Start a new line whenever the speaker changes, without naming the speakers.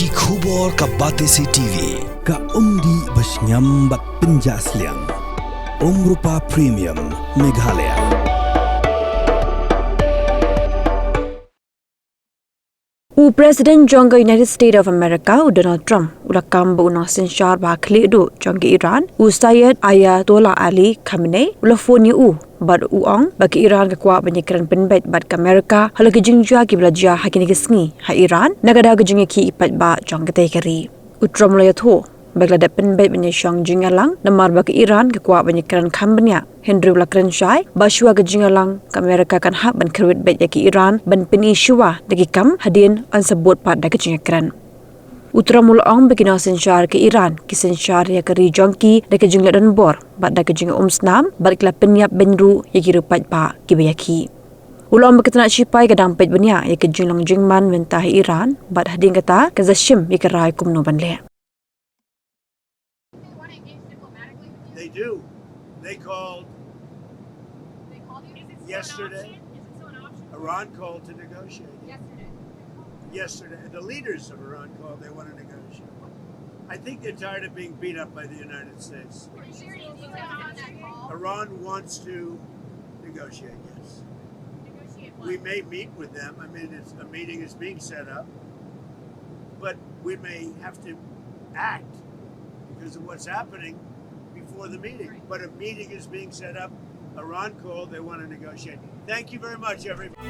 Ki khubor ka Batesi TV.
Ka umdi basnyam bat penjaslian. Rupa Premium Meghalaya.
President Jongga United States of America Donald Trump ulakam bu Nongsynshar ba khli du Jongga Iran Sayyid Ayatollah Ali Khamenei ulafoni bad uang bagi Iran ke kuat banyakan penbet bad ke Amerika halagi jingjua ki belajar hakini kesngi ha Iran nagada ke jingi ki ipat ba Jongga te kari utram layat ho bagla penbet banyasyang jingalang namar bagi Iran ke kuat banyakan khambanya Henry Kren Shai Shuwa ke jingalang ke Amerika kan hak ban Khyrwit bet yaki Iran ban peni Shuwa dagi kam hadin an sebut pada ke jingakan Utara mulaong bagi Nongsynshar ke Iran Nongsynshar ya keri jongki dagi jingla dan bor pada ke jinga snam balik la penyap benru yaki rupat pa kibayaki Ulang berkata nak cipai ke dampet banyak ya ke jinglang jingman mentah Iran bad hadin kata ke zashim ya ke rai kumno banle
They do. They called yesterday. Iran called to negotiate. Yesterday. The leaders of Iran called. They want to negotiate. I think they're tired of being beat up by the United States. Iran wants to negotiate, yes. We may meet with them. I mean, a meeting is being set up. But we may have to act because of what's happening before the meeting. But a meeting is being set up. Iran called, they want to negotiate. Thank you very much, everybody.